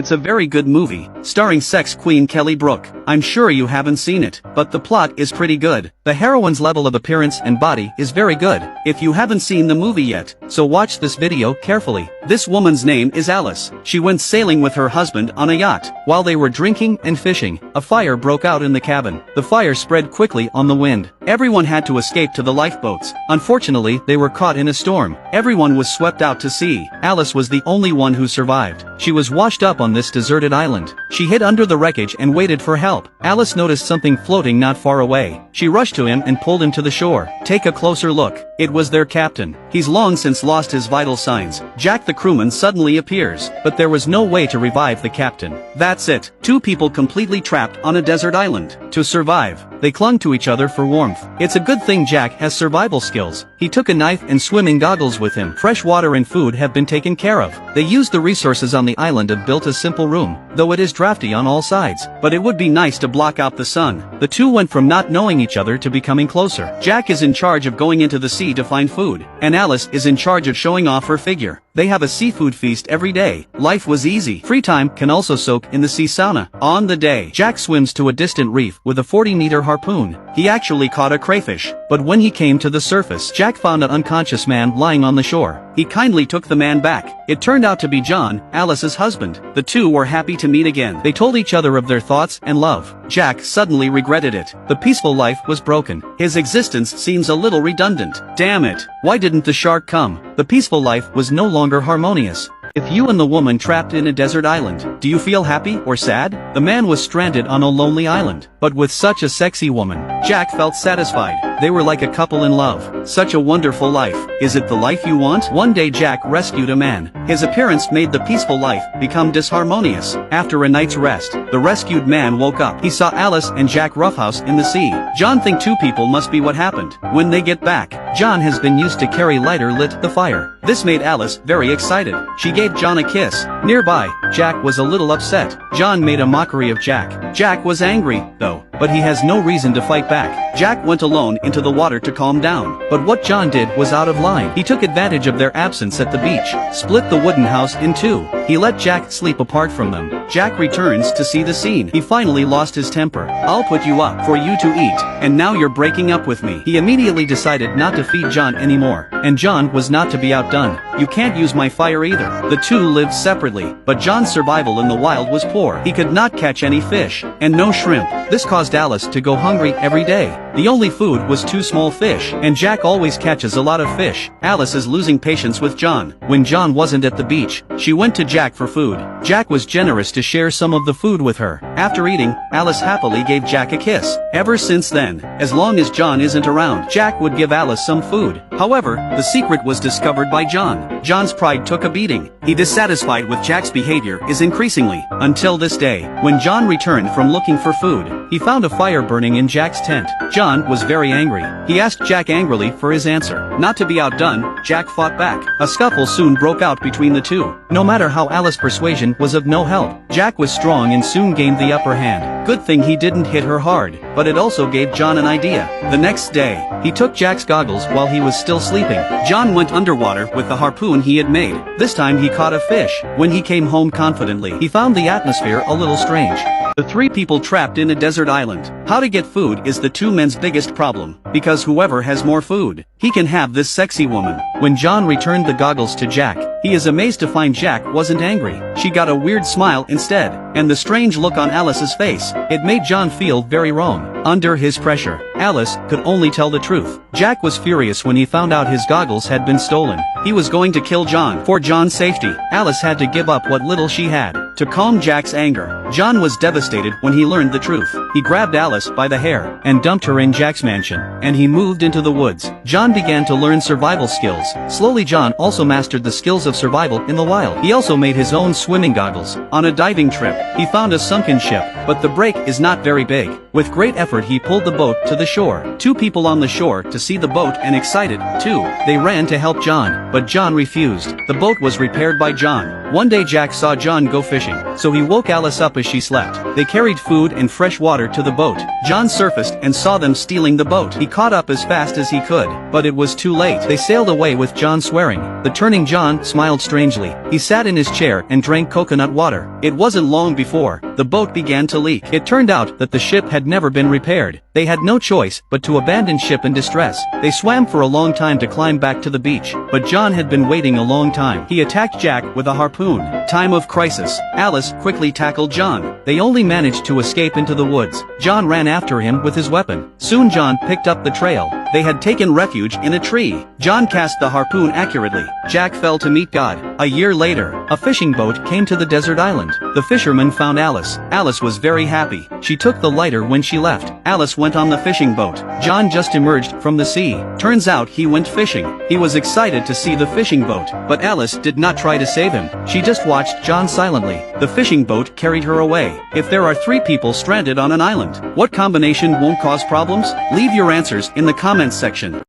It's a very good movie, starring sex queen Kelly Brook. I'm sure you haven't seen it, but the plot is pretty good. The heroine's level of appearance and body is very good, if you haven't seen the movie yet, so watch this video carefully. This woman's name is Alice. She went sailing with her husband on a yacht. While they were drinking and fishing, a fire broke out in the cabin. The fire spread quickly on the wind. Everyone had to escape to the lifeboats. Unfortunately, they were caught in a storm. Everyone was swept out to sea. Alice was the only one who survived. She was washed up on this deserted island. She hid under the wreckage and waited for help. Alice noticed something floating not far away. She rushed to him and pulled him to the shore. Take a closer look. It was their captain. He's long since lost his vital signs. Jack the crewman suddenly appears, but there was no way to revive the captain. That's it. Two people completely trapped on a desert island. To survive, they clung to each other for warmth. It's a good thing Jack has survival skills. He took a knife and swimming goggles with him. Fresh water and food have been taken care of. They used the resources on the island and built a simple room, though it is drafty on all sides. But it would be nice to block out the sun. The two went from not knowing each other to becoming closer. Jack is in charge of going into the sea to find food, and Alice is in charge of showing off her figure. They have a seafood feast every day. Life was easy. Free time can also soak in the sea sauna. On the day, Jack swims to a distant reef with a 40-meter harpoon. He actually caught a crayfish, but when he came to the surface, Jack found an unconscious man lying on the shore. He kindly took the man back. It turned out to be John, Alice's husband. The two were happy to meet again. They told each other of their thoughts and love. Jack suddenly regretted it. The peaceful life was broken. His existence seems a little redundant. Damn it. Why didn't the shark come? The peaceful life was no longer harmonious. If you and the woman trapped in a desert island, do you feel happy or sad? The man was stranded on a lonely island, but with such a sexy woman, Jack felt satisfied. They were like a couple in love. Such a wonderful life. Is it the life you want? One day Jack rescued a man. His appearance made the peaceful life become disharmonious. After a night's rest, the rescued man woke up. He saw Alice and Jack roughhouse in the sea. John think two people must be what happened. When they get back, John has been used to carry lighter lit the fire. This made Alice very excited. She gave John a kiss. Nearby, Jack was a little upset. John made a mockery of Jack. Jack was angry, though, but he has no reason to fight back. Jack went alone into the water to calm down. But what John did was out of line. He took advantage of their absence at the beach, split the wooden house in two. He let Jack sleep apart from them. Jack returns to see the scene. He finally lost his temper. I'll put you up for you to eat, and now you're breaking up with me. He immediately decided not to feed John anymore, and John was not to be outdone. You can't use my fire either. The two lived separately, but John's survival in the wild was poor. He could not catch any fish, and no shrimp. This caused Alice to go hungry every day. The only food was two small fish, and Jack always catches a lot of fish. Alice is losing patience with John. When John wasn't at the beach, she went to Jack for food. Jack was generous to share some of the food with her. After eating, Alice happily gave Jack a kiss. Ever since then, as long as John isn't around, Jack would give Alice some food. However, the secret was discovered by John. John's pride took a beating. He dissatisfied with Jack's behavior is increasingly, until this day, when John returned from looking for food, he found a fire burning in Jack's tent. John was very angry. He asked Jack angrily for his answer. Not to be outdone, Jack fought back. A scuffle soon broke out between the two. No matter how Alice's persuasion was of no help, Jack was strong and soon gained the upper hand. Good thing he didn't hit her hard, but it also gave John an idea. The next day, he took Jack's goggles while he was still sleeping. John went underwater with the harpoon he had made. This time he caught a fish. When he came home confidently, he found the atmosphere a little strange. The three people trapped in a desert island. How to get food is the two men's biggest problem, because whoever has more food, he can have this sexy woman. When John returned the goggles to Jack, he is amazed to find Jack wasn't angry. She got a weird smile instead, and the strange look on Alice's face. It made John feel very wrong. Under his pressure, Alice could only tell the truth. Jack was furious when he found out his goggles had been stolen. He was going to kill John. For John's safety, Alice had to give up what little she had. To calm Jack's anger, John was devastated when he learned the truth. He grabbed Alice by the hair and dumped her in Jack's mansion, and he moved into the woods. John began to learn survival skills. Slowly John also mastered the skills of survival in the wild. He also made his own swimming goggles. On a diving trip, he found a sunken ship, but the break is not very big. With great effort he pulled the boat to the shore. Two people on the shore to see the boat and excited, too. They ran to help John, but John refused. The boat was repaired by John. One day Jack saw John go fishing, so he woke Alice up as she slept. They carried food and fresh water to the boat. John surfaced and saw them stealing the boat. He caught up as fast as he could, but it was too late. They sailed away with John swearing. The turning John smiled strangely. He sat in his chair and drank coconut water. It wasn't long before the boat began to leak. It turned out that the ship had never been repaired. They had no choice but to abandon ship in distress. They swam for a long time to climb back to the beach, but John had been waiting a long time. He attacked Jack with a harpoon. Time of crisis. Alice quickly tackled John. They only managed to escape into the woods. John ran after him with his weapon. Soon John picked up the trail. They had taken refuge in a tree. John cast the harpoon accurately. Jack fell to meet God. A year later, a fishing boat came to the desert island. The fisherman found Alice. Alice was very happy. She took the lighter when she left. Alice went on the fishing boat. John just emerged from the sea. Turns out he went fishing. He was excited to see the fishing boat, but Alice did not try to save him. She just watched John silently. The fishing boat carried her away. If there are 3 people stranded on an island, what combination won't cause problems? Leave your answers in the comments section.